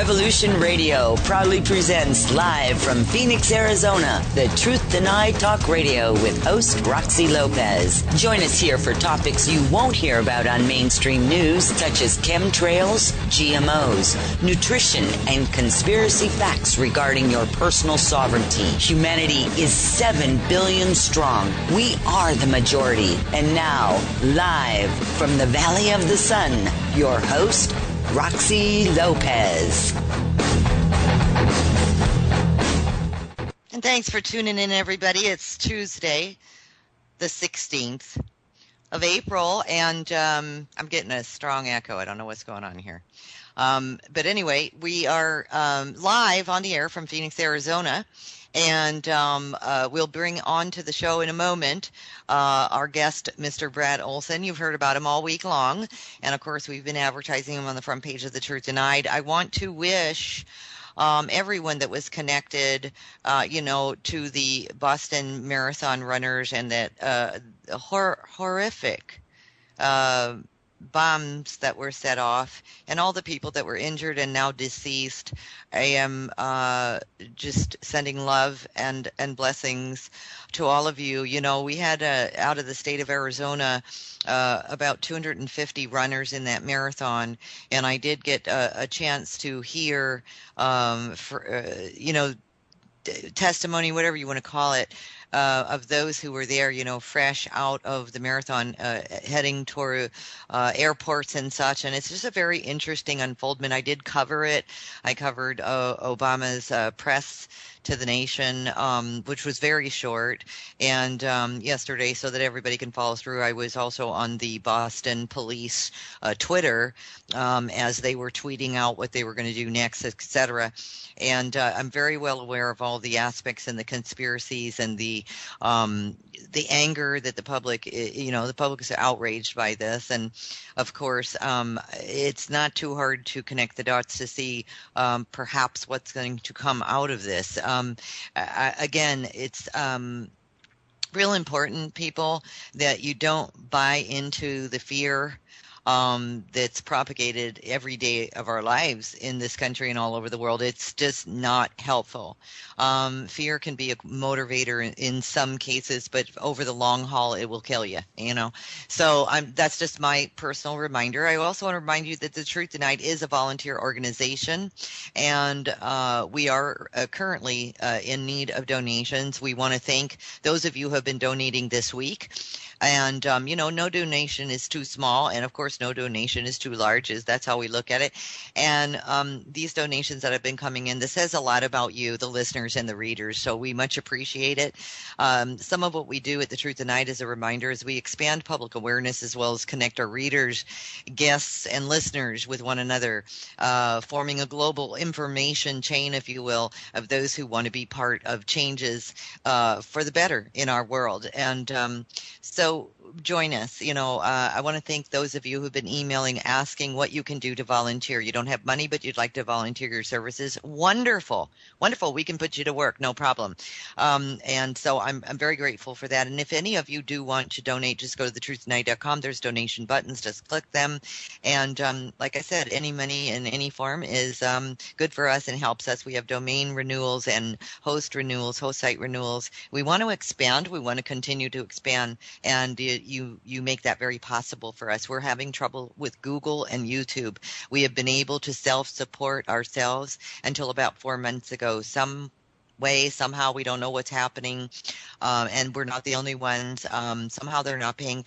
Revolution Radio proudly presents live from Phoenix, Arizona, the Truth Denied Talk Radio with host Roxy Lopez. Join us here for topics you won't hear about on mainstream news, such as chemtrails, GMOs, nutrition, and conspiracy facts regarding your personal sovereignty. Humanity is 7 billion strong. We are the majority. And now, live from the Valley of the Sun, your host, Roxy Lopez. And thanks for tuning in, everybody. It's Tuesday, the 16th of April, and I'm getting a strong echo. I don't know what's going on here. But anyway, we are live on the air from Phoenix, Arizona. And we'll bring on to the show in a moment our guest, Mr. Brad Olson. You've heard about him all week long. And, of course, we've been advertising him on the front page of The Truth Denied. I want to wish everyone that was connected, to the Boston Marathon runners and that horrific bombs that were set off and all the people that were injured and now deceased. I am just sending love and blessings to all of you. You know, we had out of the state of Arizona about 250 runners in that marathon, and I did get a chance to hear testimony, whatever you want to call it, of those who were there, fresh out of the marathon, heading toward airports and such. And it's just a very interesting unfoldment. I did cover it. I covered Obama's press to the nation, which was very short. And yesterday, so that everybody can follow through, I was also on the Boston police Twitter as they were tweeting out what they were going to do next, etc. And I'm very well aware of all the aspects and the conspiracies and the anger that the public, the public is outraged by this. And of course, it's not too hard to connect the dots to see perhaps what's going to come out of this. Again, it's real important, people, that you don't buy into the fear that's propagated every day of our lives in this country and all over the world. It's just not helpful. Fear can be a motivator in some cases, but over the long haul, it will kill you, So that's just my personal reminder. I also want to remind you that The Truth Denied is a volunteer organization, and we are currently in need of donations. We want to thank those of you who have been donating this week. And, no donation is too small. And, of course, no donation is too large. That's how we look at it. And these donations that have been coming in, this says a lot about you, the listeners and the readers. So we much appreciate it. Some of what we do at The Truth Tonight, as a reminder, is we expand public awareness as well as connect our readers, guests, and listeners with one another, forming a global information chain, if you will, of those who want to be part of changes for the better in our world. And so join us. I want to thank those of you who've been emailing asking what you can do to volunteer. You don't have money, but you'd like to volunteer your services. Wonderful. We can put you to work. No problem. And so I'm very grateful for that. And if any of you do want to donate, just go to thetruthnight.com. There's donation buttons. Just click them. And like I said, any money in any form is good for us and helps us. We have domain renewals and host site renewals. We want to expand. We want to continue to expand. And you make that very possible for us. We're having trouble with Google and YouTube. We have been able to self-support ourselves until about 4 months ago. Some way, somehow, we don't know what's happening, and we're not the only ones. Somehow they're not paying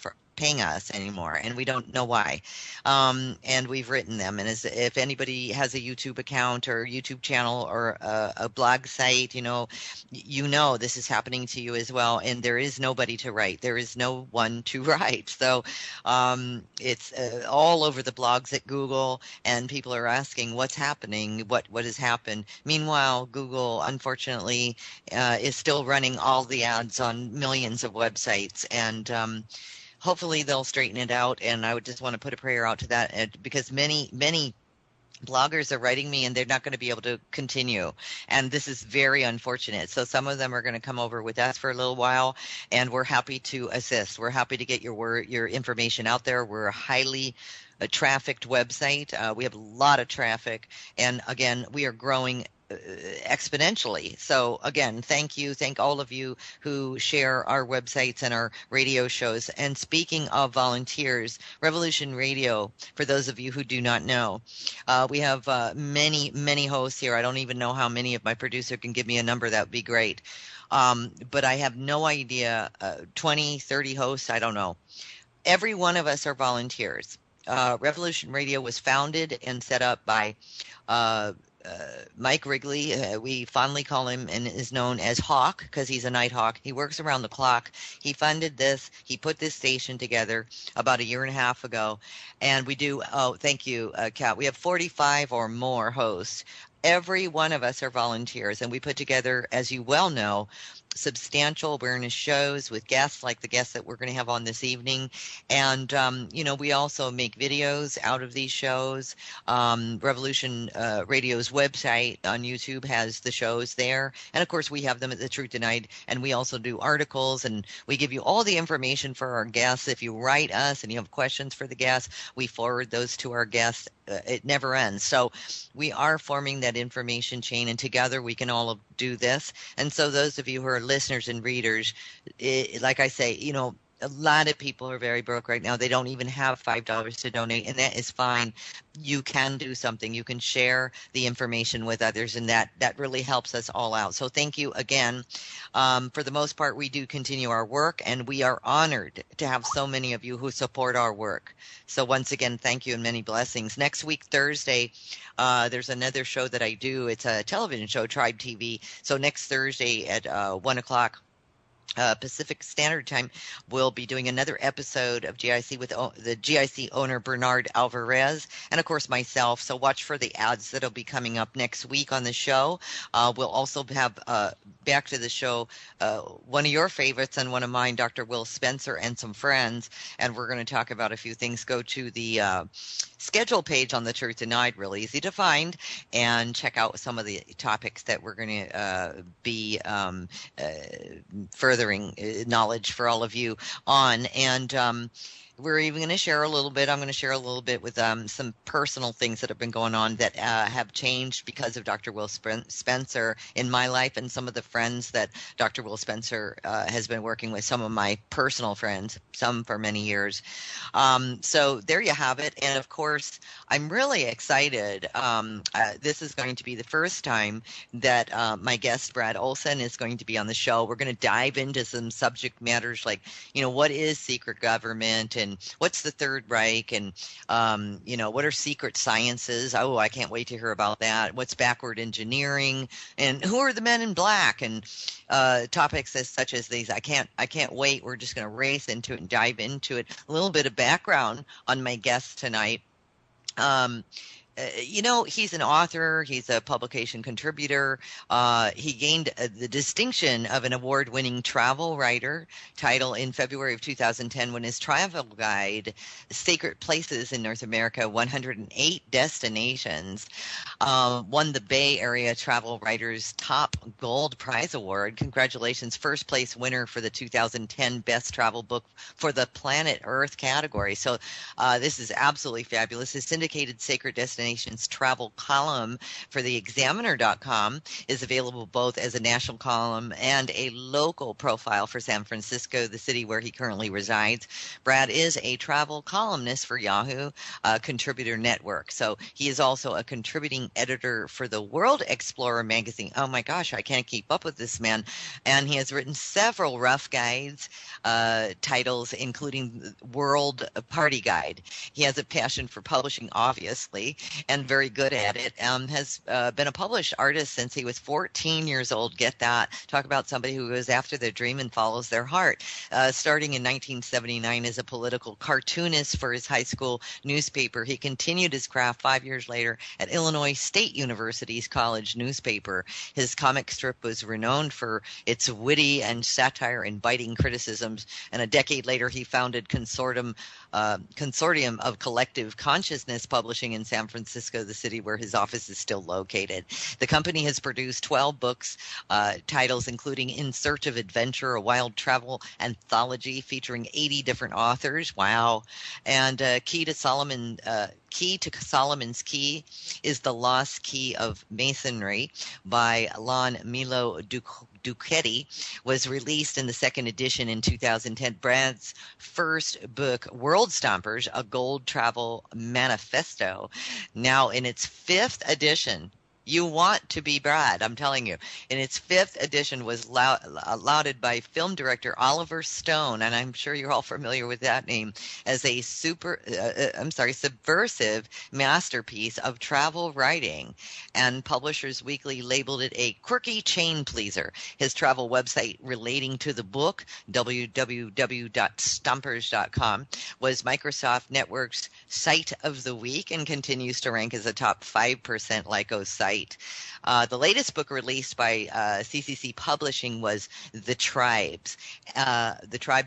us anymore, and we don't know why. And we've written them. And if anybody has a YouTube account or YouTube channel or a blog site, this is happening to you as well. And there is nobody to write. There is no one to write. So it's all over the blogs at Google, and people are asking what's happening, what has happened. Meanwhile, Google, unfortunately, is still running all the ads on millions of websites, and hopefully they'll straighten it out. And I would just want to put a prayer out to that, because many bloggers are writing me and they're not going to be able to continue. And this is very unfortunate. So some of them are going to come over with us for a little while, and we're happy to assist. We're happy to get your information out there. We're a highly trafficked website. We have a lot of traffic. And again, we are growing exponentially. So again, thank you. Thank all of you who share our websites and our radio shows. And speaking of volunteers, Revolution Radio, for those of you who do not know, we have many hosts here. I don't even know how many. If my producer can give me a number, that would be great. But I have no idea, 20, 30 hosts, I don't know. Every one of us are volunteers. Revolution Radio was founded and set up by Mike Wrigley. We fondly call him and is known as Hawk because he's a night hawk. He works around the clock. He funded this. He put this station together about a year and a half ago. And we do, oh, thank you, Kat. We have 45 or more hosts. Every one of us are volunteers, and we put together, as you well know, substantial awareness shows with guests like the guests that we're going to have on this evening. And, we also make videos out of these shows. Revolution Radio's website on YouTube has the shows there. And of course, we have them at The Truth Tonight. And we also do articles, and we give you all the information for our guests. If you write us and you have questions for the guests, we forward those to our guests. It never ends. So we are forming that information chain, and together we can all do this. And so those of you who are listeners and readers, like I say, a lot of people are very broke right now. They don't even have $5 to donate, and that is fine. You can do something. You can share the information with others, and that really helps us all out. So thank you again. For the most part, we do continue our work, and we are honored to have so many of you who support our work. So once again, thank you and many blessings. Next week, Thursday, there's another show that I do. It's a television show, Tribe TV. So next Thursday at 1 o'clock, Pacific Standard Time, we'll be doing another episode of GIC with the GIC owner Bernard Alvarez, and of course myself. So watch for the ads that'll be coming up next week on the show. We'll also have back to the show one of your favorites and one of mine, Dr. Will Spencer and some friends, and we're going to talk about a few things. Go to the schedule page on The Truth Tonight, really easy to find, and check out some of the topics that we're going to be furthering knowledge for all of you on. And we're even going to share a little bit. I'm going to share a little bit with some personal things that have been going on that have changed because of Dr. Will Spencer in my life, and some of the friends that Dr. Will Spencer has been working with, some of my personal friends, some for many years. So there you have it. And of course, I'm really excited. This is going to be the first time that my guest, Brad Olson, is going to be on the show. We're going to dive into some subject matters like, what is secret government, and what's the Third Reich, and what are secret sciences? Oh, I can't wait to hear about that. What's backward engineering, and who are the men in black, and topics such as these. I can't wait. We're just going to race into it and dive into it. A little bit of background on my guest tonight. He's an author. He's a publication contributor. He gained the distinction of an award-winning travel writer title in February of 2010 when his travel guide, Sacred Places in North America, 108 Destinations, won the Bay Area Travel Writers Top Gold Prize Award. Congratulations, first place winner for the 2010 Best Travel Book for the Planet Earth category. So this is absolutely fabulous. His syndicated Sacred Destinations travel column for the Examiner.com is available both as a national column and a local profile for San Francisco, the city where he currently resides. Brad is a travel columnist for Yahoo Contributor Network. So he is also a contributing editor for the World Explorer magazine. Oh my gosh, I can't keep up with this man. And he has written several rough guides, titles, including World Party Guide. He has a passion for publishing, obviously, and very good at it. Has been a published artist since he was 14 years old. Get that. Talk about somebody who goes after their dream and follows their heart. Starting in 1979 as a political cartoonist for his high school newspaper, he continued his craft 5 years later at Illinois State University's college newspaper. His comic strip was renowned for its witty and satire and biting criticisms, and a decade later he founded Consortium of Collective Consciousness Publishing in San Francisco, Francisco, the city where his office is still located. The company has produced 12 books, titles including In Search of Adventure, a wild travel anthology featuring 80 different authors. Wow. And Key to Solomon's Key is the Lost Key of Masonry by Lon Milo Ducetti, was released in the second edition in 2010. Brad's first book, World Stompers, a Gold Travel Manifesto, now in its fifth edition. You want to be Brad, I'm telling you. In its fifth edition was lauded by film director Oliver Stone, and I'm sure you're all familiar with that name, as a subversive masterpiece of travel writing. And Publishers Weekly labeled it a quirky chain pleaser. His travel website relating to the book, www.stompers.com, was Microsoft Network's site of the week and continues to rank as a top 5% Lycos site. The latest book released by CCC Publishing was The Tribes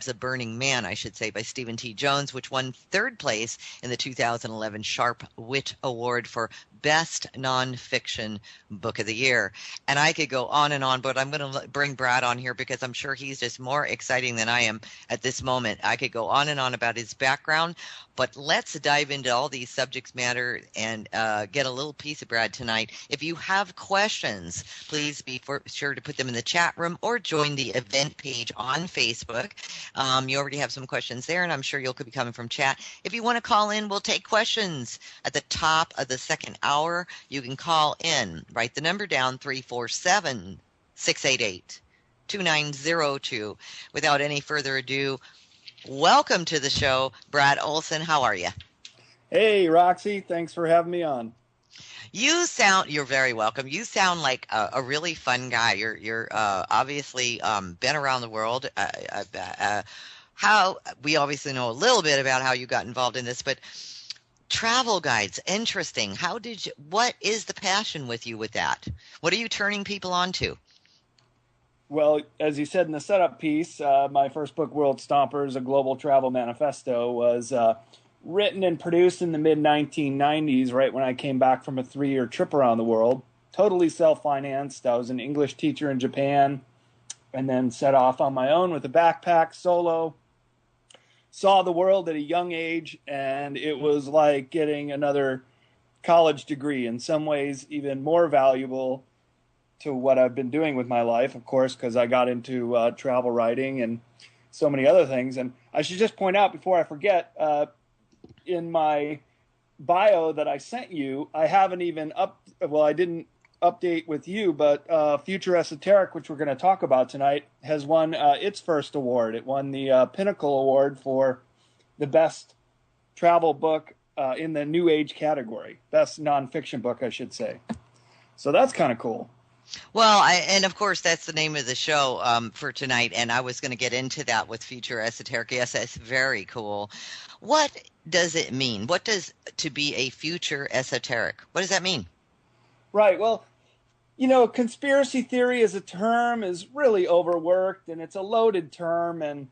of Burning Man, I should say, by Stephen T. Jones, which won third place in the 2011 Sharp Wit Award for Best Nonfiction Book of the Year. And I could go on and on, but I'm going to bring Brad on here because I'm sure he's just more exciting than I am at this moment. I could go on and on about his background, but let's dive into all these subjects matter and get a little piece of Brad tonight. If you have questions, please be sure to put them in the chat room or join the event page on Facebook. You already have some questions there, and I'm sure you'll be coming from chat. If you want to call in, we'll take questions at the top of the second hour. You can call in. Write the number down, 347-688-2902. Without any further ado, welcome to the show, Brad Olson. How are you? Hey, Roxy. Thanks for having me on. You're very welcome. You sound like a really fun guy. You're obviously been around the world. How we obviously know a little bit about how you got involved in this, but travel guides, interesting. What is the passion with you with that? What are you turning people on to? Well, as you said in the setup piece, my first book, World Stompers, a Global Travel Manifesto, was written and produced in the mid-1990s, right when I came back from a 3-year trip around the world. Totally self-financed. I was an English teacher in Japan and then set off on my own with a backpack solo. Saw the world at a young age, and it was like getting another college degree, in some ways even more valuable to what I've been doing with my life, of course, because I got into travel writing and so many other things. And I should just point out before I forget, in my bio that I sent you, I haven't even I didn't update with you, but Future Esoteric, which we're going to talk about tonight, has won its first award. It won the Pinnacle Award for the best travel book in the New Age category. Best nonfiction book, I should say. So that's kind of cool. Well, and of course, that's the name of the show for tonight, and I was going to get into that with Future Esoteric. Yes, that's very cool. What does it mean? What does to be a future esoteric? What does that mean? Right. Well, conspiracy theory as a term is really overworked, and it's a loaded term. And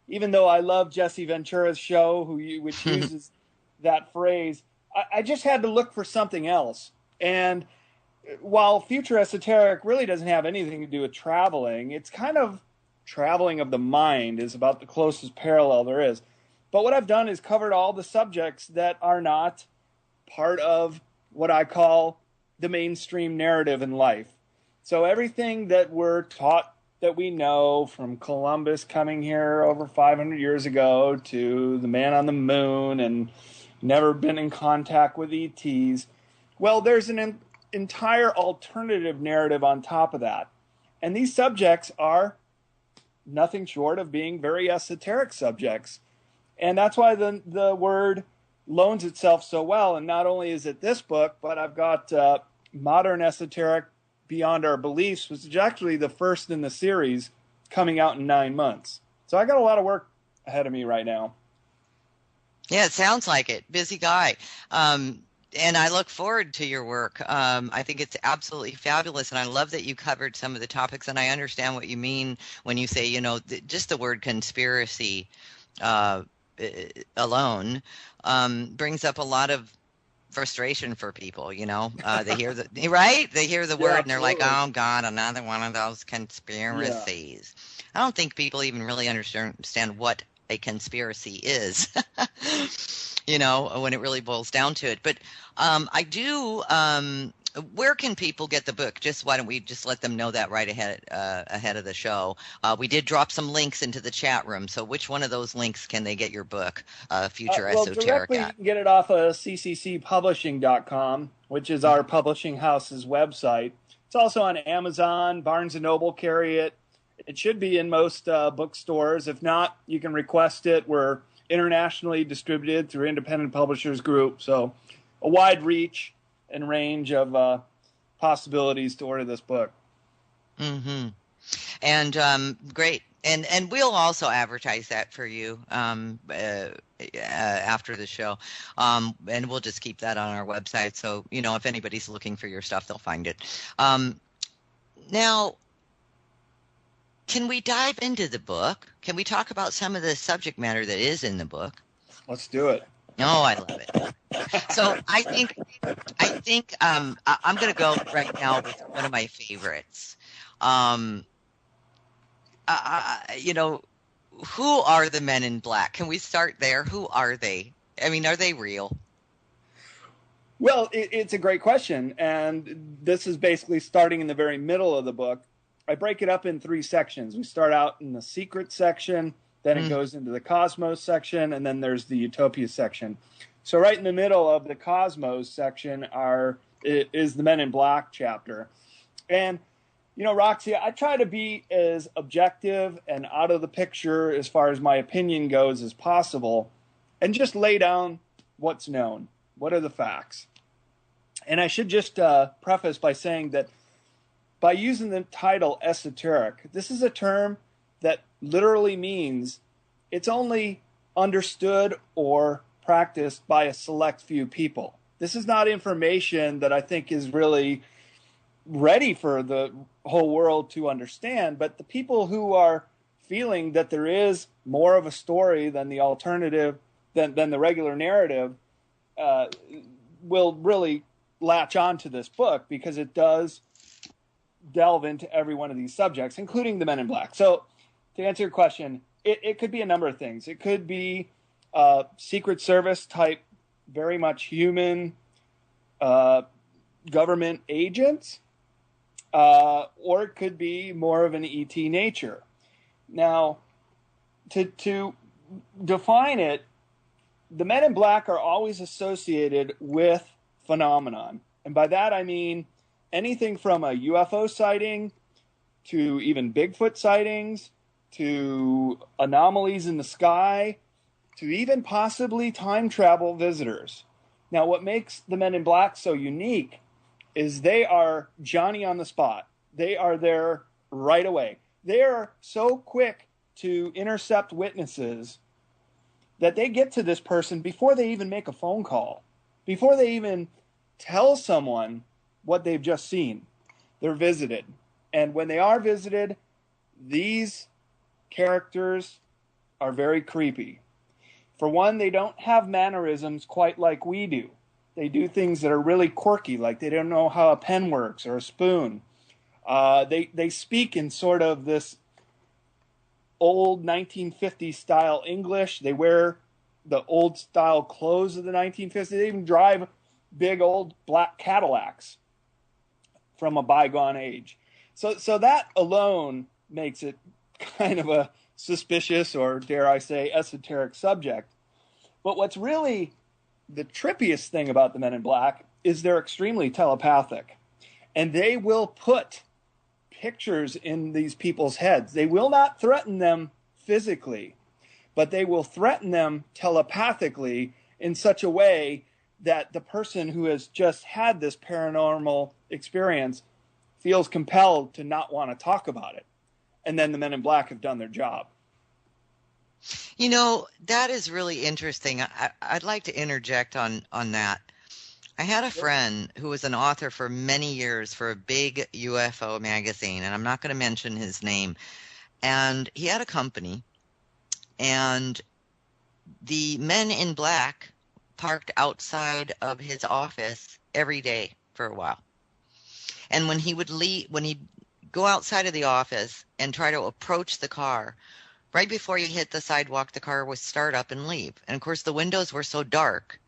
even though I love Jesse Ventura's show, which uses that phrase, I just had to look for something else. And while Future Esoteric really doesn't have anything to do with traveling, it's kind of traveling of the mind is about the closest parallel there is. But what I've done is covered all the subjects that are not part of what I call the mainstream narrative in life. So everything that we're taught that we know, from Columbus coming here over 500 years ago to the man on the moon and never been in contact with ETs, well, there's an entire alternative narrative on top of that. And these subjects are nothing short of being very esoteric subjects. And that's why the word loans itself so well. And not only is it this book, but I've got Modern Esoteric Beyond Our Beliefs, which is actually the first in the series, coming out in 9 months. So I got a lot of work ahead of me right now. Yeah, it sounds like it. Busy guy. And I look forward to your work. I think it's absolutely fabulous, and I love that you covered some of the topics, and I understand what you mean when you say, just the word conspiracy alone brings up a lot of frustration for people, they hear the right, they hear the word and they're like, absolutely. oh God, another one of those Yeah. conspiracies. I don't think people even really understand what a conspiracy is, when it really boils down to it. But I do. Where can people get the book? Why don't we just let them know that right ahead of the show? We did drop some links into the chat room. So which one of those links can they get your book, Future Well, Esoteric, directly you at? can get it off of cccpublishing.com, which is our publishing house's website. It's also on Amazon, Barnes & Noble carry it. It should be in most bookstores. If not, you can request it. We're internationally distributed through Independent Publishers Group, so a wide reach and range of possibilities to order this book. Mm-hmm. And great. And we'll also advertise that for you after the show. And we'll just keep that on our website. So, if anybody's looking for your stuff, they'll find it. Now, can we dive into the book? Can we talk about some of the subject matter that is in the book? Let's do it. Oh, I love it. So I think I'm going to go right now with one of my favorites. Who are the men in black? Can we start there? Who are they? I mean, are they real? Well, it's a great question. And this is basically starting in the very middle of the book. I break it up in 3 sections. We start out in the secret section, then it goes into the cosmos section, and then there's the utopia section. So right in the middle of the cosmos section is the Men in Black chapter. And, Roxy, I try to be as objective and out of the picture as far as my opinion goes as possible, and just lay down what's known. What are the facts? And I should just preface by saying that by using the title esoteric, this is a term that literally means it's only understood or practiced by a select few people. This is not information that I think is really ready for the whole world to understand, but the people who are feeling that there is more of a story than the alternative, than the regular narrative, will really latch on to this book because it does delve into every one of these subjects, including the Men in Black. So to answer your question, it could be a number of things. It could be Secret Service type, very much human government agents, or it could be more of an ET nature. Now, to define it, the Men in Black are always associated with phenomenon. And by that I mean anything from a UFO sighting to even Bigfoot sightings to anomalies in the sky to even possibly time travel visitors. Now, what makes the Men in Black so unique is they are Johnny on the spot. They are there right away. They are so quick to intercept witnesses that they get to this person before they even make a phone call, before they even tell someone what they've just seen. They're visited. And when they are visited, these characters are very creepy. For one, they don't have mannerisms quite like we do. They do things that are really quirky, like they don't know how a pen works or a spoon. They speak in sort of this old 1950s style English. They wear the old style clothes of the 1950s. They even drive big old black Cadillacs from a bygone age. So that alone makes it kind of a suspicious, or dare I say, esoteric subject. But what's really the trippiest thing about the Men in Black is they're extremely telepathic. And they will put pictures in these people's heads. They will not threaten them physically, but they will threaten them telepathically in such a way that the person who has just had this paranormal experience feels compelled to not want to talk about it. And then the Men in Black have done their job. You know, that is really interesting. I'd like to interject on that. I had a friend who was an author for many years for a big UFO magazine, and I'm not going to mention his name. And he had a company, and the Men in Black parked outside of his office every day for a while. And when he would leave, when he'd go outside of the office and try to approach the car, right before he hit the sidewalk, the car would start up and leave. And of course, the windows were so dark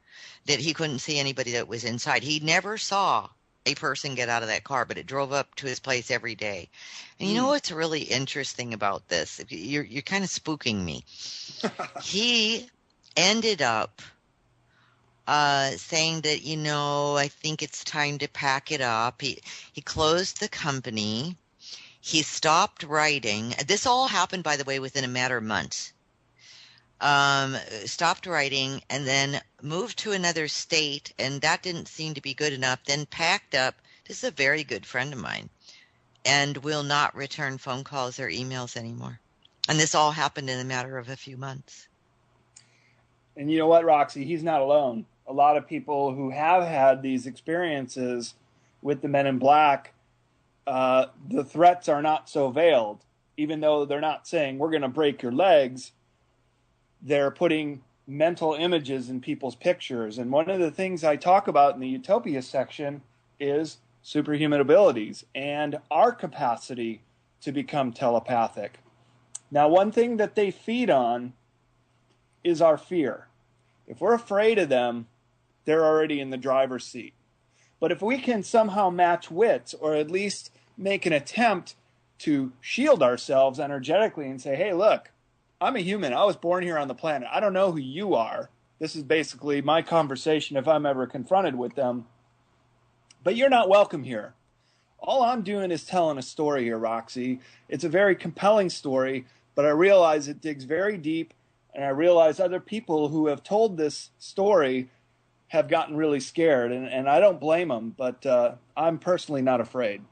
that he couldn't see anybody that was inside. He never saw a person get out of that car, but it drove up to his place every day. And you know what's really interesting about this? You're kind of spooking me. He ended up saying that, I think it's time to pack it up. He closed the company. He stopped writing. This all happened, by the way, within a matter of months. Stopped writing and then moved to another state, and that didn't seem to be good enough. Then packed up. This is a very good friend of mine, and will not return phone calls or emails anymore. And this all happened in a matter of a few months. And you know what, Roxy? He's not alone. A lot of people who have had these experiences with the Men in Black, the threats are not so veiled. Even though they're not saying, we're going to break your legs, they're putting mental images in people's pictures. And one of the things I talk about in the Utopia section is superhuman abilities and our capacity to become telepathic. Now, one thing that they feed on is our fear. If we're afraid of them, they're already in the driver's seat. But if we can somehow match wits, or at least make an attempt to shield ourselves energetically and say, hey, look, I'm a human. I was born here on the planet. I don't know who you are. This is basically my conversation if I'm ever confronted with them. But you're not welcome here. All I'm doing is telling a story here, Roxy. It's a very compelling story, but I realize it digs very deep, and I realize other people who have told this story have gotten really scared, and I don't blame them, but I'm personally not afraid.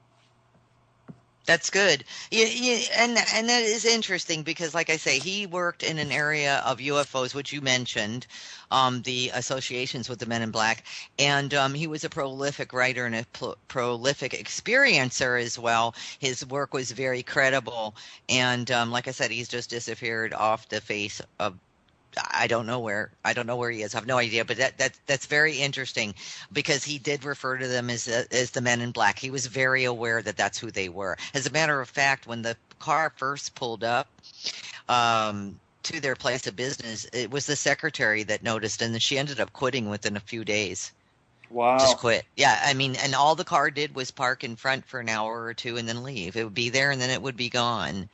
That's good. Yeah, and that is interesting because, like I say, he worked in an area of UFOs, which you mentioned, the associations with the Men in Black, and he was a prolific writer and a prolific experiencer as well. His work was very credible, and like I said, he's just disappeared off the face of. I don't know where he is. I have no idea, but that's very interesting because he did refer to them as the Men in Black. He was very aware that that's who they were. As a matter of fact, when the car first pulled up to their place of business, it was the secretary that noticed, and she ended up quitting within a few days. Wow. Just quit. Yeah, I mean, and all the car did was park in front for an hour or two and then leave. It would be there and then it would be gone.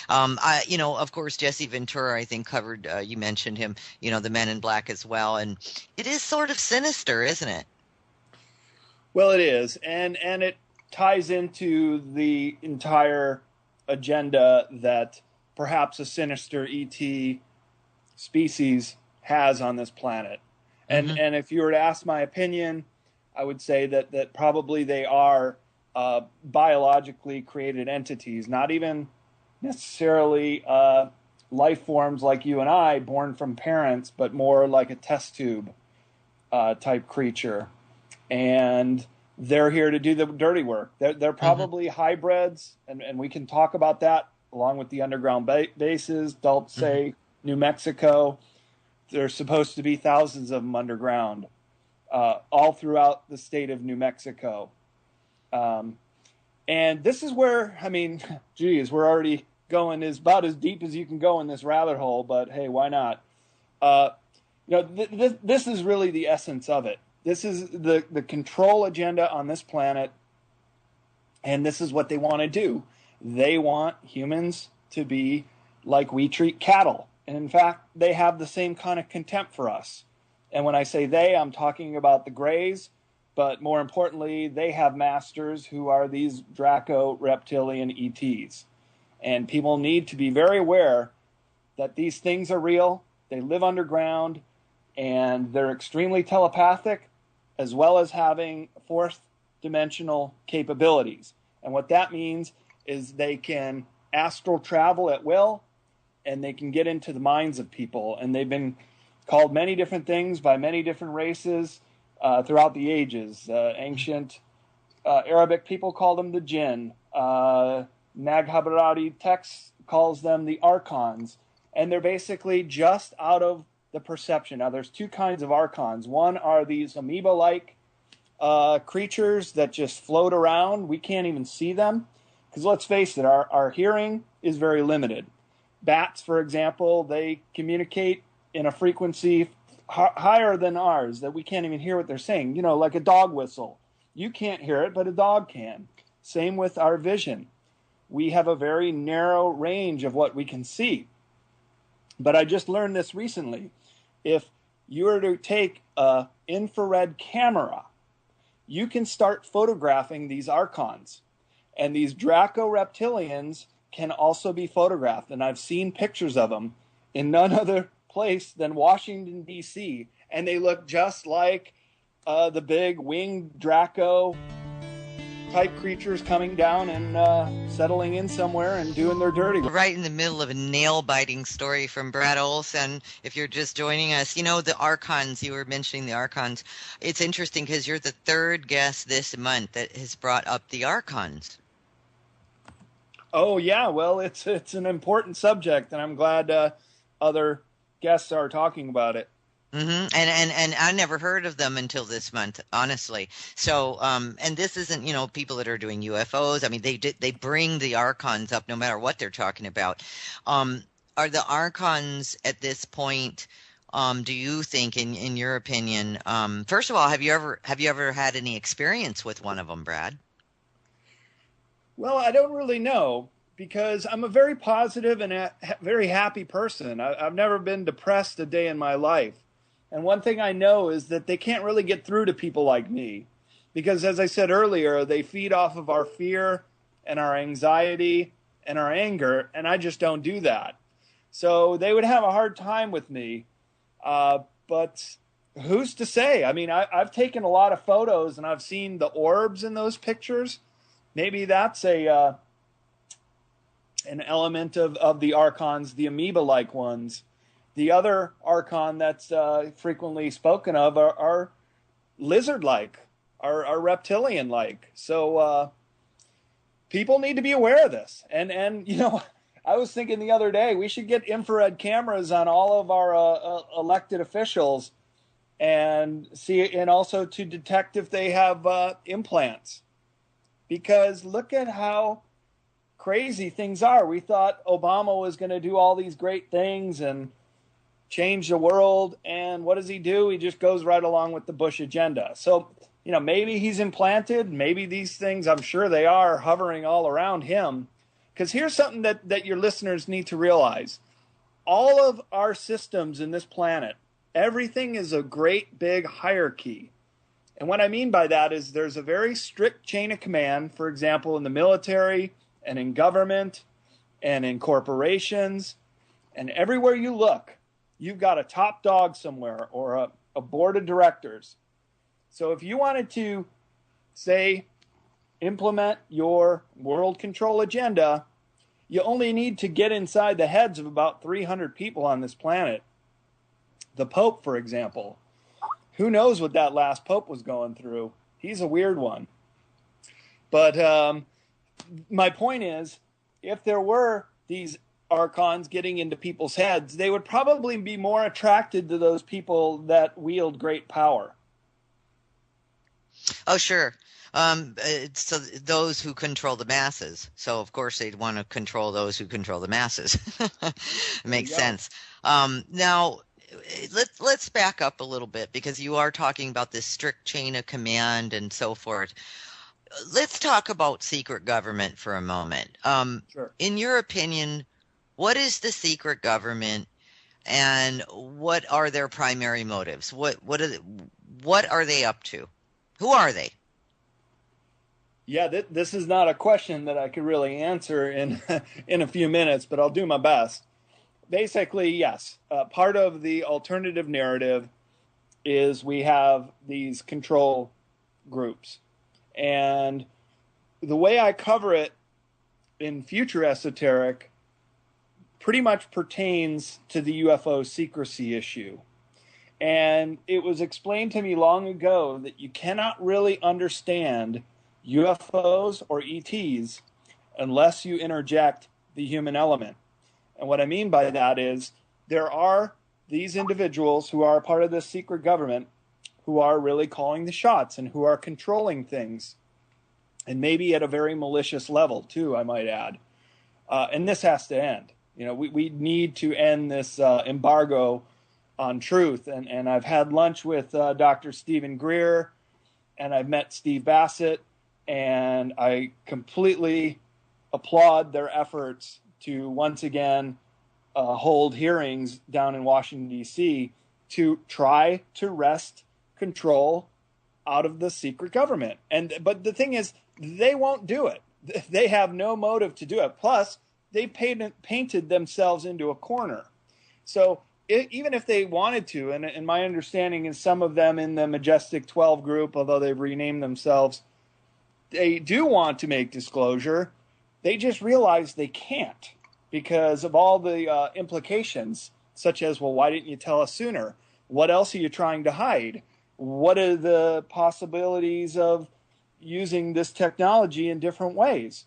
Of course, Jesse Ventura, I think, covered, you mentioned him, the Men in Black as well. And it is sort of sinister, isn't it? Well, it is. And it ties into the entire agenda that perhaps a sinister ET species has on this planet. And if you were to ask my opinion, I would say that probably they are biologically created entities, not even necessarily life forms like you and I, born from parents, but more like a test tube type creature. And they're here to do the dirty work. They're probably hybrids, and we can talk about that along with the underground bases. Dulce, New Mexico. There's supposed to be thousands of them underground, all throughout the state of New Mexico. And this is where, geez, we're already going about as deep as you can go in this rabbit hole, but hey, why not? This is really the essence of it. This is the control agenda on this planet, and this is what they want to do. They want humans to be like we treat cattle. And in fact, they have the same kind of contempt for us. And when I say they, I'm talking about the Greys, but more importantly, they have masters who are these Draco reptilian ETs. And people need to be very aware that these things are real, they live underground, and they're extremely telepathic, as well as having fourth dimensional capabilities. And what that means is they can astral travel at will, and they can get into the minds of people. And they've been called many different things by many different races throughout the ages. Ancient Arabic people called them the jinn. Nag Hammadi text calls them the archons. And they're basically just out of the perception. Now, there's two kinds of archons. One are these amoeba-like creatures that just float around. We can't even see them because, let's face it, our hearing is very limited. Bats, for example, they communicate in a frequency higher than ours that we can't even hear what they're saying. You know, like a dog whistle. You can't hear it, but a dog can. Same with our vision. We have a very narrow range of what we can see. But I just learned this recently. If you were to take an infrared camera, you can start photographing these archons. And these Draco reptilians can also be photographed. And I've seen pictures of them in none other place than Washington, D.C. And they look just like the big winged Draco type creatures coming down and settling in somewhere and doing their dirty work. Right in the middle of a nail-biting story from Brad Olson. If you're just joining us, you know, the archons, you were mentioning the archons. It's interesting because you're the third guest this month that has brought up the archons. Oh, yeah. Well, it's an important subject, and I'm glad other guests are talking about it. Mm-hmm. And I never heard of them until this month, honestly. So, and this isn't, you know, people that are doing UFOs. I mean, they bring the archons up no matter what they're talking about. Are the archons at this point, do you think, in your opinion, first of all, have you ever had any experience with one of them, Brad? Well, I don't really know because I'm a very positive and very happy person. I've never been depressed a day in my life. And one thing I know is that they can't really get through to people like me because, as I said earlier, they feed off of our fear and our anxiety and our anger, and I just don't do that. So they would have a hard time with me, but who's to say? I mean, I've taken a lot of photos, and I've seen the orbs in those pictures. Maybe that's an element of the archons, the amoeba-like ones. The other archon that's frequently spoken of are lizard-like, are reptilian-like. So people need to be aware of this. And you know, I was thinking the other day we should get infrared cameras on all of our elected officials and also to detect if they have implants. Because look at how crazy things are. We thought Obama was going to do all these great things and change the world, and what does he do? He just goes right along with the Bush agenda. So, you know, maybe he's implanted, maybe these things, I'm sure they are hovering all around him. Because here's something that your listeners need to realize. All of our systems in this planet, everything is a great big hierarchy. And what I mean by that is there's a very strict chain of command, for example, in the military and in government and in corporations, and everywhere you look, you've got a top dog somewhere or a board of directors. So if you wanted to, say, implement your world control agenda, you only need to get inside the heads of about 300 people on this planet. The Pope, for example. Who knows what that last Pope was going through? He's a weird one. But my point is, if there were these archons getting into people's heads, they would probably be more attracted to those people that wield great power. Oh, sure. So those who control the masses. So of course they'd want to control those who control the masses. Makes sense. Now let's back up a little bit because you are talking about this strict chain of command and so forth. Let's talk about secret government for a moment. Sure. In your opinion, what is the secret government, and what are their primary motives? What are they up to? Who are they? Yeah, this is not a question that I could really answer in in a few minutes, but I'll do my best. Basically, yes. Part of the alternative narrative is we have these control groups. And the way I cover it in future Esoteric pretty much pertains to the UFO secrecy issue. And it was explained to me long ago that you cannot really understand UFOs or ETs unless you interject the human element. And what I mean by that is there are these individuals who are part of this secret government, who are really calling the shots and who are controlling things, and maybe at a very malicious level too, I might add. And this has to end. We need to end this embargo on truth. And I've had lunch with Dr. Stephen Greer, and I've met Steve Bassett, and I completely applaud their efforts to once again hold hearings down in Washington, D.C. to try to wrest control out of the secret government. But the thing is, they won't do it. They have no motive to do it. Plus, they painted themselves into a corner. So even if they wanted to, and my understanding is some of them in the Majestic 12 group, although they've renamed themselves, they do want to make disclosure. They just realize they can't because of all the implications, such as, well, why didn't you tell us sooner? What else are you trying to hide? What are the possibilities of using this technology in different ways?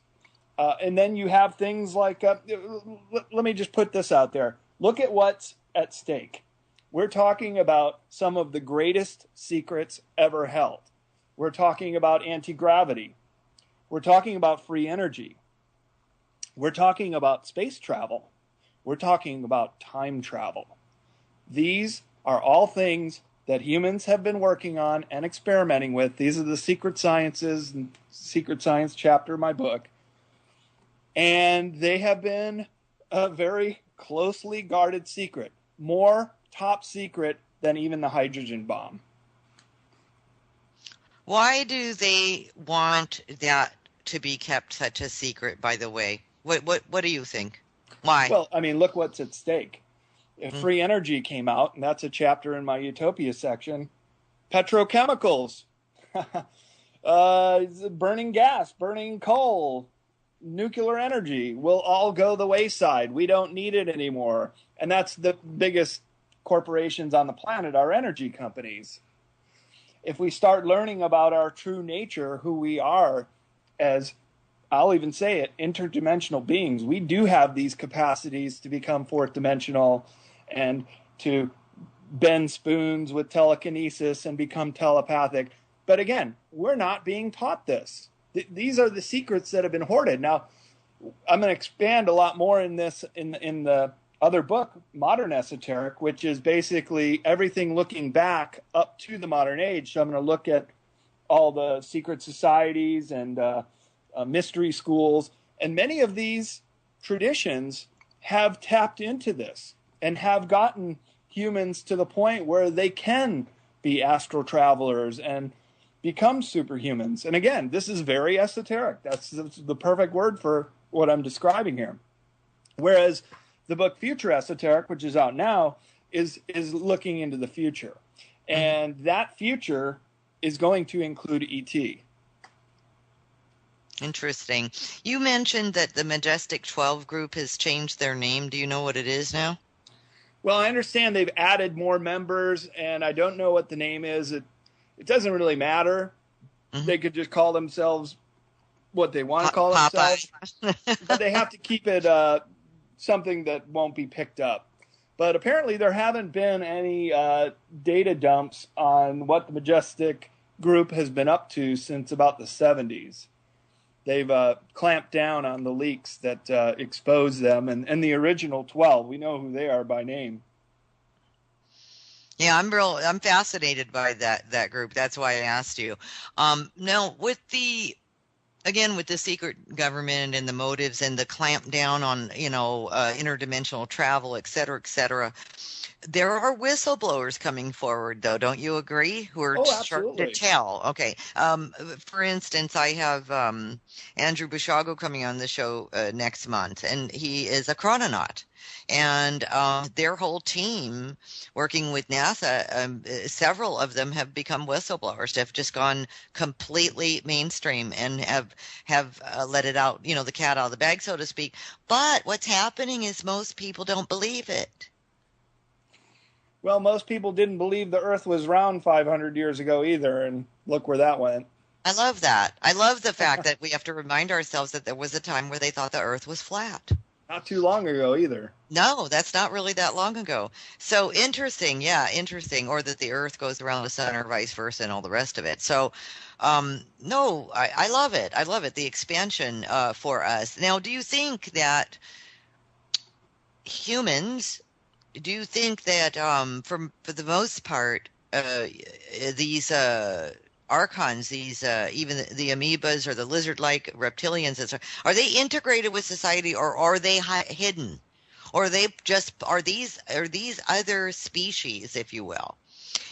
And then you have things like, let me just put this out there. Look at what's at stake. We're talking about some of the greatest secrets ever held. We're talking about anti-gravity. We're talking about free energy. We're talking about space travel. We're talking about time travel. These are all things that humans have been working on and experimenting with. These are the secret sciences and secret science chapter of my book. And they have been a very closely guarded secret, more top secret than even the hydrogen bomb. Why do they want that to be kept such a secret, by the way? What do you think? Why? Well, I mean, look what's at stake. If free energy came out, and that's a chapter in my Utopia section, petrochemicals, burning gas, burning coal, nuclear energy will all go the wayside. We don't need it anymore. And that's the biggest corporations on the planet, our energy companies. If we start learning about our true nature, who we are as, I'll even say it, interdimensional beings, we do have these capacities to become fourth dimensional and to bend spoons with telekinesis and become telepathic. But again, we're not being taught this. These are the secrets that have been hoarded. Now, I'm going to expand a lot more in this in the other book, Modern Esoteric, which is basically everything looking back up to the modern age. So I'm going to look at all the secret societies and mystery schools. And many of these traditions have tapped into this and have gotten humans to the point where they can be astral travelers and become superhumans. And again, this is very esoteric. That's the perfect word for what I'm describing here. Whereas the book Future Esoteric, which is out now, is looking into the future. And that future is going to include ET. Interesting. You mentioned that the Majestic 12 group has changed their name. Do you know what it is now? Well, I understand they've added more members, and I don't know what the name is. It doesn't really matter. Mm-hmm. They could just call themselves what they want to call themselves. But they have to keep it something that won't be picked up. But apparently there haven't been any data dumps on what the Majestic group has been up to since about the 70s. They've clamped down on the leaks that expose them. And the original 12, we know who they are by name. Yeah, I'm fascinated by that group. That's why I asked you. Now, with the secret government and the motives and the clamp down on, interdimensional travel, et cetera, there are whistleblowers coming forward, though. Don't you agree? Who are starting to tell. Okay. For instance, I have Andrew Bushago coming on the show next month, and he is a chrononaut. And their whole team working with NASA, several of them have become whistleblowers, have just gone completely mainstream and have let it out, the cat out of the bag, so to speak. But what's happening is most people don't believe it. Well, most people didn't believe the Earth was round 500 years ago either, and look where that went. I love that. I love the fact that we have to remind ourselves that there was a time where they thought the Earth was flat. Not too long ago either. No, that's not really that long ago. So interesting, yeah, interesting. Or that the Earth goes around the sun, or vice versa, and all the rest of it. So, no, I love it. I love it. The expansion for us. Now, do you think that humans? Do you think that, for the most part, these archons, these even the amoebas or the lizard-like reptilians, and so, are they integrated with society, or are they hidden? Or are these other species, if you will,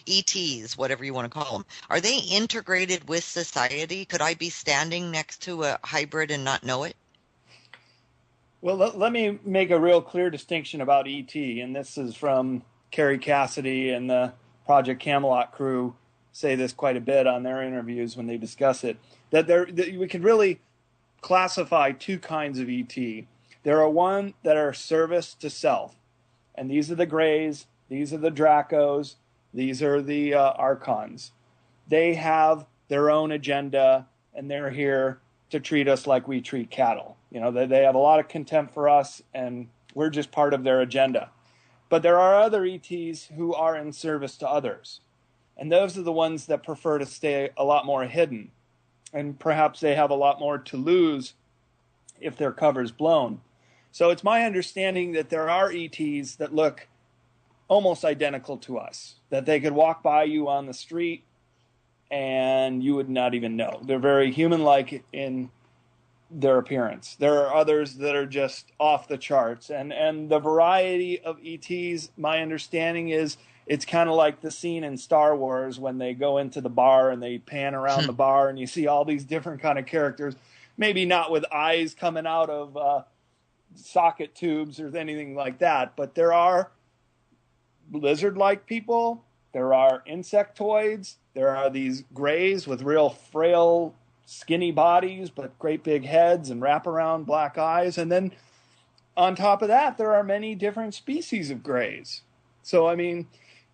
ETs, whatever you want to call them, are they integrated with society? Could I be standing next to a hybrid and not know it? Well, let me make a real clear distinction about ET, and this is from Carrie Cassidy and the Project Camelot crew say this quite a bit on their interviews when they discuss it, that we could really classify two kinds of ET. There are one that are service to self, and these are the Greys, these are the Dracos, these are the Archons. They have their own agenda, and they're here to treat us like we treat cattle. You know, they have a lot of contempt for us, and we're just part of their agenda. But there are other ETs who are in service to others, and those are the ones that prefer to stay a lot more hidden, and perhaps they have a lot more to lose if their cover's blown. So it's my understanding that there are ETs that look almost identical to us, that they could walk by you on the street and you would not even know. They're very human-like in their appearance. There are others that are just off the charts. And the variety of ETs, my understanding is it's kind of like the scene in Star Wars when they go into the bar and they pan around the bar and you see all these different kind of characters, maybe not with eyes coming out of socket tubes or anything like that, but there are lizard-like people, there are insectoids, there are these Greys with real frail, skinny bodies, but great big heads and wraparound black eyes. And then on top of that, there are many different species of Greys. So, I mean,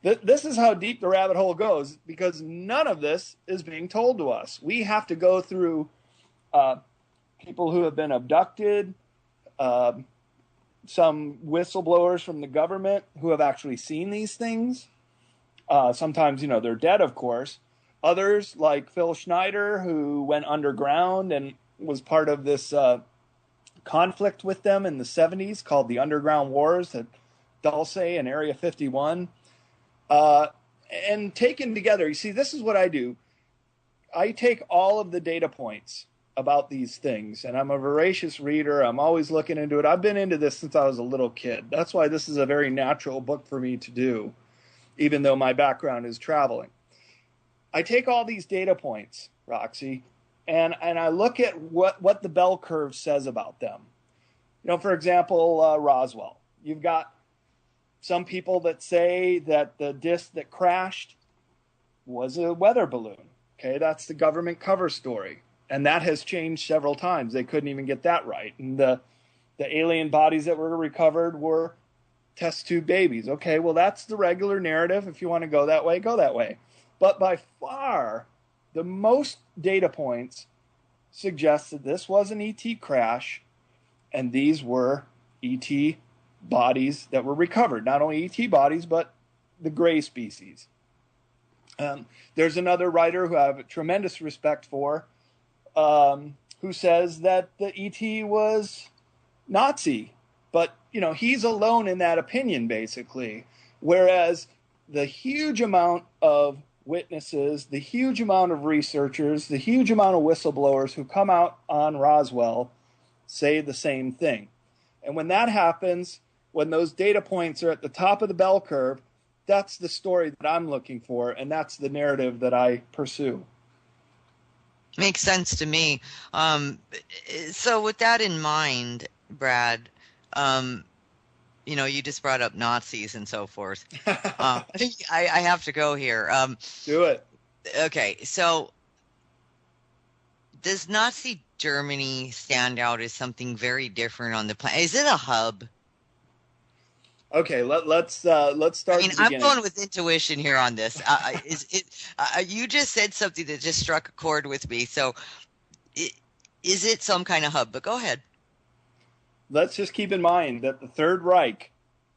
this is how deep the rabbit hole goes, because none of this is being told to us. We have to go through people who have been abducted, some whistleblowers from the government who have actually seen these things. Sometimes, they're dead, of course. Others, like Phil Schneider, who went underground and was part of this conflict with them in the 70s called the Underground Wars at Dulce and Area 51. And taken together, you see, this is what I do. I take all of the data points about these things, and I'm a voracious reader. I'm always looking into it. I've been into this since I was a little kid. That's why this is a very natural book for me to do, even though my background is traveling. I take all these data points, Roxy, and I look at what the bell curve says about them. For example, Roswell. You've got some people that say that the disc that crashed was a weather balloon. Okay, that's the government cover story. And that has changed several times. They couldn't even get that right. And the alien bodies that were recovered were test tube babies. Okay, well, that's the regular narrative. If you want to go that way, go that way. But by far, the most data points suggest that this was an ET crash, and these were ET bodies that were recovered. Not only ET bodies, but the Grey species. There's another writer who I have a tremendous respect for, who says that the ET was Nazi. But, he's alone in that opinion, basically. Whereas the huge amount of witnesses, the huge amount of researchers, the huge amount of whistleblowers who come out on Roswell say the same thing. And when that happens, when those data points are at the top of the bell curve, that's the story that I'm looking for, and that's the narrative that I pursue. Makes sense to me. So with that in mind, Brad, you just brought up Nazis and so forth. I have to go here. Do it. Okay, so does Nazi Germany stand out as something very different on the planet? Is it a hub? Okay, let's start. I'm going with intuition here on this. You just said something that just struck a chord with me. So, is it some kind of hub? But go ahead. let's just keep in mind that the Third Reich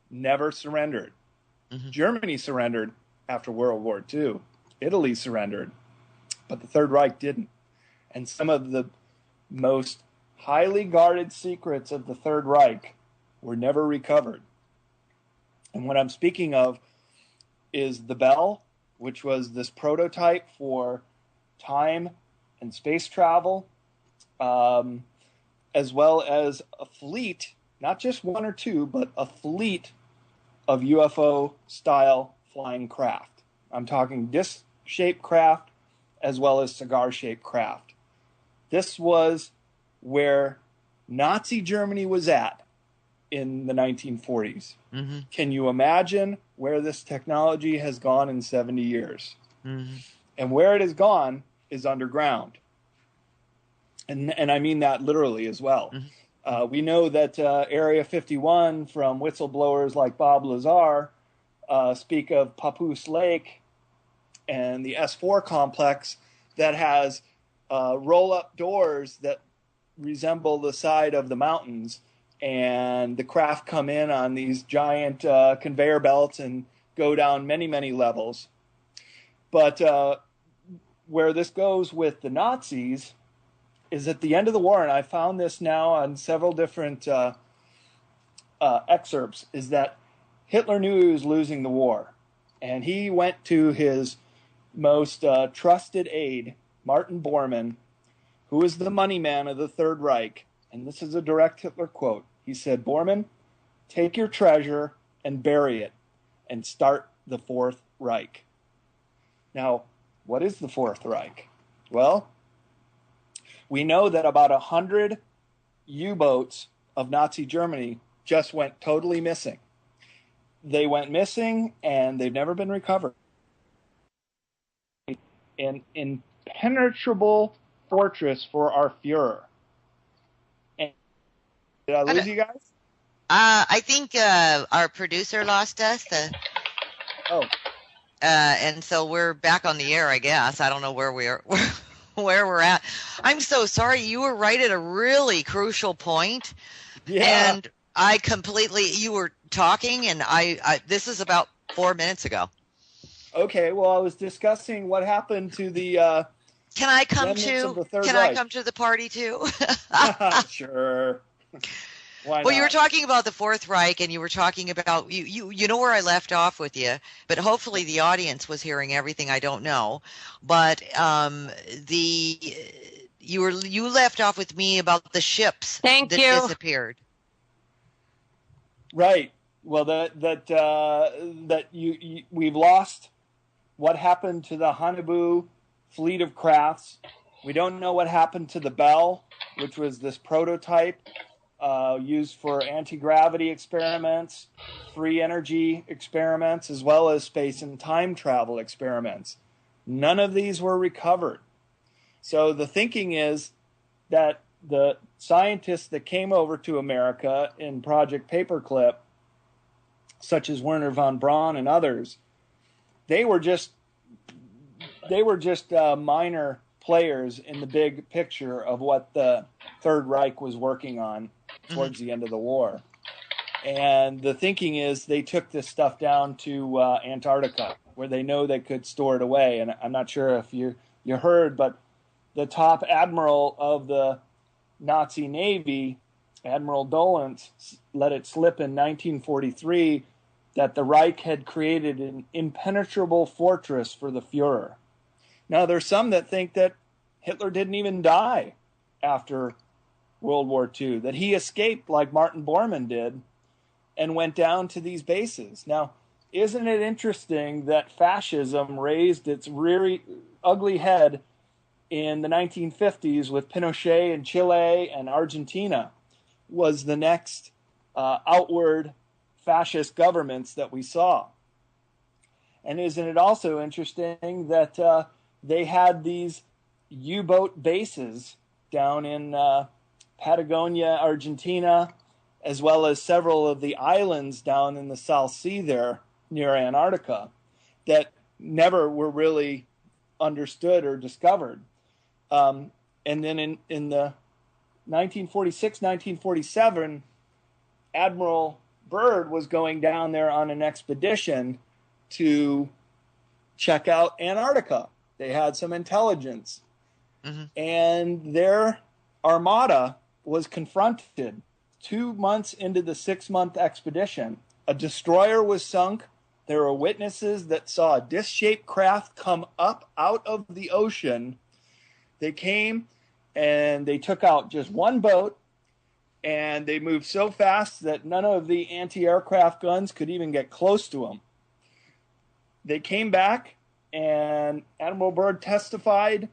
never surrendered. Mm-hmm. Germany surrendered after World War II. Italy surrendered, but the Third Reich didn't. And some of the most highly guarded secrets of the Third Reich were never recovered. And what I'm speaking of is the Bell, which was this prototype for time and space travel, as well as a fleet, not just one or two, but a fleet of UFO-style flying craft. I'm talking disc-shaped craft as well as cigar-shaped craft. This was where Nazi Germany was at in the 1940s. Mm-hmm. Can you imagine where this technology has gone in 70 years? Mm-hmm. And where it has gone is underground. And I mean that literally as well. Mm-hmm. We know that Area 51 from whistleblowers like Bob Lazar speak of Papoose Lake and the S4 complex that has roll-up doors that resemble the side of the mountains, and the craft come in on these giant conveyor belts and go down many, many levels. But where this goes with the Nazis is at the end of the war, and I found this now on several different excerpts, is that Hitler knew he was losing the war. And he went to his most trusted aide, Martin Bormann, who was the money man of the Third Reich. And this is a direct Hitler quote. He said, "Bormann, take your treasure and bury it and start the Fourth Reich." Now, what is the Fourth Reich? Well, we know that about 100 U-boats of Nazi Germany just went totally missing. They went missing, and they've never been recovered. An impenetrable fortress for our Fuhrer. And did I lose you guys? I think our producer lost us. Oh. And so we're back on the air, I guess. I don't know where we're at. I'm so sorry. You were right at a really crucial point. Yeah. And you were talking, and this is about 4 minutes ago. Okay, well, I was discussing what happened to the Can I come to the party too? Sure. Why Well, not? you were talking about the Fourth Reich, and you were talking about you know where I left off with you, but hopefully the audience was hearing everything. I don't know, but you left off with me about the ships that disappeared. Right. Well, we've lost what happened to the Hanabu fleet of crafts. We don't know what happened to the Bell, which was this prototype used for anti-gravity experiments, free energy experiments, as well as space and time travel experiments. None of these were recovered. So the thinking is that the scientists that came over to America in Project Paperclip, such as Werner von Braun and others, they were just minor players in the big picture of what the Third Reich was working on towards the end of the war. And the thinking is they took this stuff down to Antarctica, where they know they could store it away. And I'm not sure if you heard, but the top admiral of the Nazi Navy, Admiral Dolence, let it slip in 1943 that the Reich had created an impenetrable fortress for the Fuhrer. Now, there's some that think that Hitler didn't even die after World War II, that he escaped like Martin Bormann did and went down to these bases. Now, isn't it interesting that fascism raised its really ugly head in the 1950s with Pinochet in Chile, and Argentina was the next outward fascist governments that we saw? And isn't it also interesting that they had these U-boat bases down in Patagonia, Argentina, as well as several of the islands down in the South Sea there near Antarctica that never were really understood or discovered. And then in the 1946, 1947, Admiral Byrd was going down there on an expedition to check out Antarctica. They had some intelligence. Mm-hmm. And their armada was confronted 2 months into the 6-month expedition. A destroyer was sunk. There were witnesses that saw a disc-shaped craft come up out of the ocean. They came and they took out just one boat, and they moved so fast that none of the anti-aircraft guns could even get close to them. They came back, and Admiral Byrd testified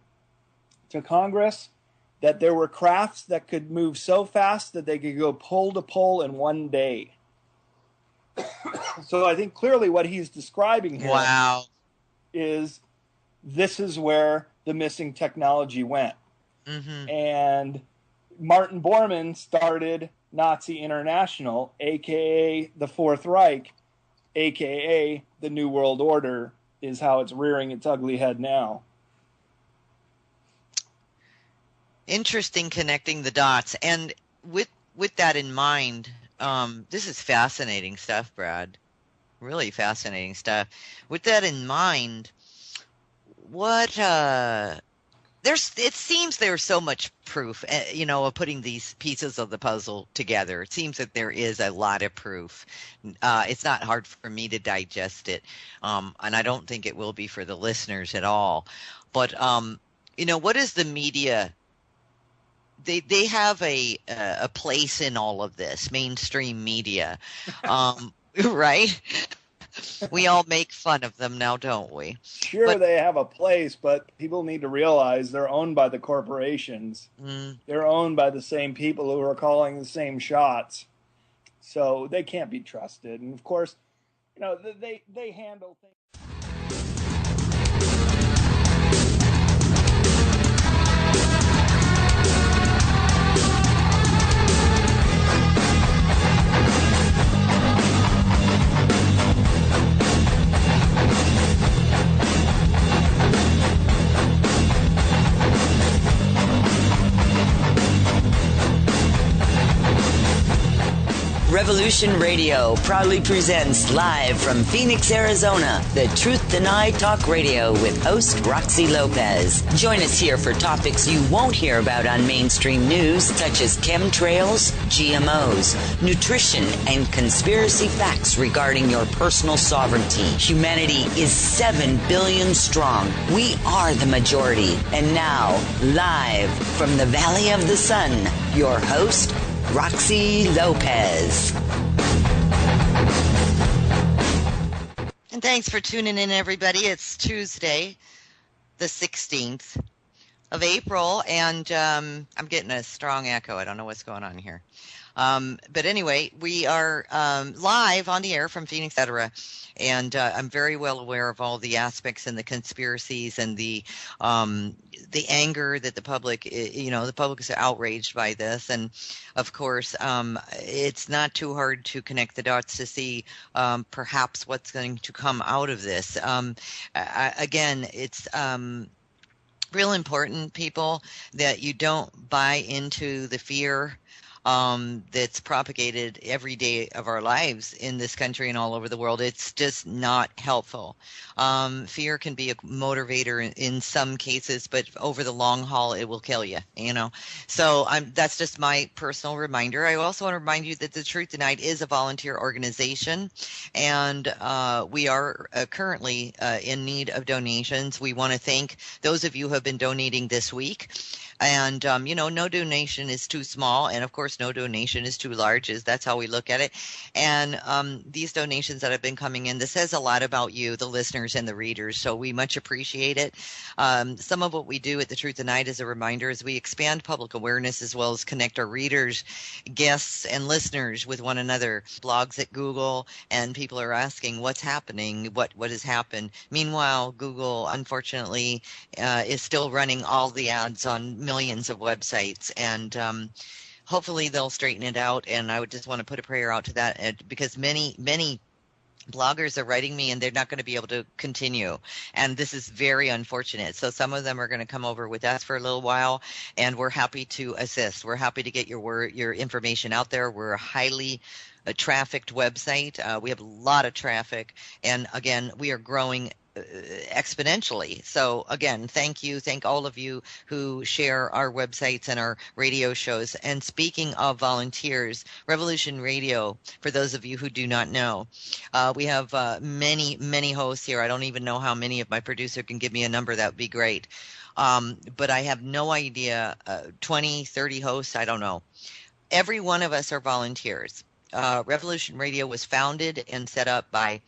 to Congress that there were crafts that could move so fast that they could go pole to pole in one day. So I think clearly what he's describing here is this is where the missing technology went. Mm-hmm. And Martin Bormann started Nazi International, a.k.a. the Fourth Reich, a.k.a. the New World Order, is how it's rearing its ugly head now. Interesting connecting the dots. And with that in mind, this is fascinating stuff, Brad. Really fascinating stuff. With that in mind, it seems there's so much proof, of putting these pieces of the puzzle together. It seems that there is a lot of proof. It's not hard for me to digest it, and I don't think it will be for the listeners at all. But what is the media? They have a place in all of this, mainstream media, right? We all make fun of them now, don't we? Sure, they have a place, but people need to realize they're owned by the corporations. Mm. They're owned by the same people who are calling the same shots. So they can't be trusted. And of course, they handle things. Revolution Radio proudly presents live from Phoenix, Arizona, the Truth Denied Talk Radio with host Roxy Lopez. Join us here for topics you won't hear about on mainstream news, such as chemtrails, GMOs, nutrition, and conspiracy facts regarding your personal sovereignty. Humanity is 7 billion strong. We are the majority. And now, live from the Valley of the Sun, your host, Roxy Lopez. And thanks for tuning in, everybody. It's Tuesday, the 16th of April, and I'm getting a strong echo. I don't know what's going on here. But anyway, we are live on the air from Phoenix, etc. And I'm very well aware of all the aspects and the conspiracies and the anger that the public, the public is outraged by this. And of course, it's not too hard to connect the dots to see perhaps what's going to come out of this. Again, it's real important, people, that you don't buy into the fear that's propagated every day of our lives in this country and all over the world. It's just not helpful. Fear can be a motivator in some cases, but over the long haul, it will kill you, So that's just my personal reminder. I also want to remind you that the Truth Denied is a volunteer organization, and we are currently in need of donations. We want to thank those of you who have been donating this week. And, no donation is too small. And of course, no donation is too large. That's how we look at it. And these donations that have been coming in, this says a lot about you, the listeners and the readers. So we much appreciate it. Some of what we do at The Truth Tonight, as a reminder, is we expand public awareness as well as connect our readers, guests, and listeners with one another. Blogs at Google, and people are asking what's happening, what has happened. Meanwhile, Google, unfortunately, is still running all the ads on millions of websites, and hopefully they'll straighten it out. And I would just want to put a prayer out to that, because many bloggers are writing me and they're not going to be able to continue. And this is very unfortunate. So some of them are going to come over with us for a little while, and we're happy to assist. We're happy to get your information out there. We're a highly trafficked website. We have a lot of traffic. And again, we are growing exponentially. So again, thank you. Thank all of you who share our websites and our radio shows. And speaking of volunteers, Revolution Radio, for those of you who do not know, we have many hosts here. I don't even know how many. If my producer can give me a number, that would be great. But I have no idea, 20, 30 hosts, I don't know. Every one of us are volunteers. Revolution Radio was founded and set up by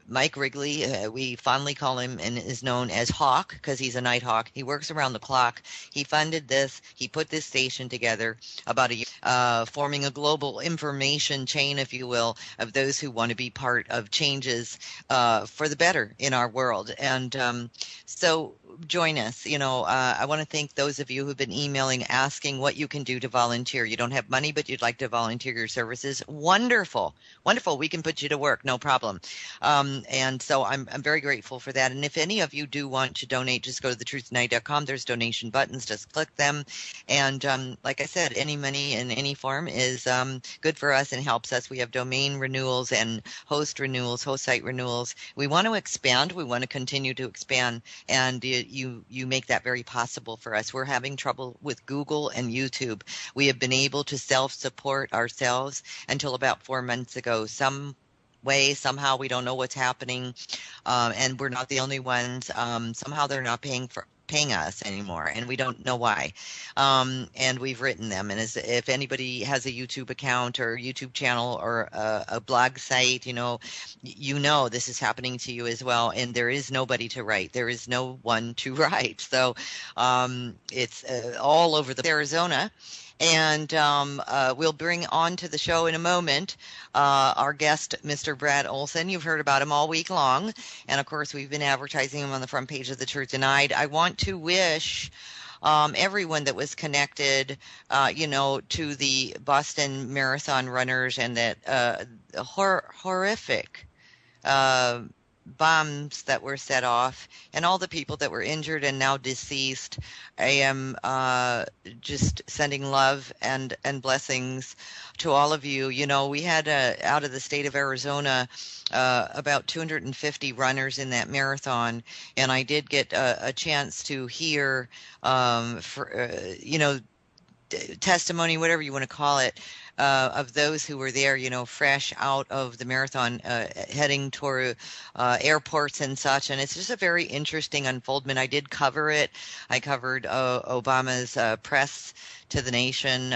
Mike Wrigley. We fondly call him and is known as Hawk because he's a night hawk. He works around the clock. He funded this. He put this station together about a year, forming a global information chain, if you will, of those who want to be part of changes for the better in our world. And so join us. I want to thank those of you who've been emailing asking what you can do to volunteer. You don't have money, but you'd like to volunteer your services. Wonderful. We can put you to work. No problem. And so I'm very grateful for that. And if any of you do want to donate, just go to thetruthnight.com. There's donation buttons. Just click them. And like I said, any money in any form is good for us and helps us. We have domain renewals and host site renewals. We want to expand. We want to continue to expand. And you make that very possible for us. We're having trouble with Google and YouTube. We have been able to self-support ourselves until about 4 months ago. Somehow we don't know what's happening, and we're not the only ones. Somehow they're not paying us anymore, and we don't know why. And we've written them. And if anybody has a YouTube account or YouTube channel or a blog site, you know this is happening to you as well. And there is nobody to write. There is no one to write. So it's all over Arizona. And we'll bring on to the show in a moment our guest, Mr. Brad Olson. You've heard about him all week long. And, of course, we've been advertising him on the front page of The Truth Denied. I want to wish everyone that was connected, to the Boston Marathon runners and that horrific bombs that were set off and all the people that were injured and now deceased. I am just sending love and blessings to all of you. We had out of the state of Arizona about 250 runners in that marathon, and I did get a chance to hear testimony, whatever you want to call it, of those who were there, fresh out of the marathon, heading toward airports and such. And it's just a very interesting unfoldment. I did cover it. I covered Obama's press to the nation,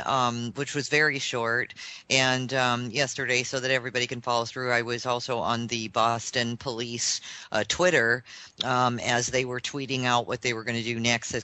which was very short. And yesterday, so that everybody can follow through, I was also on the Boston police Twitter as they were tweeting out what they were going to do next,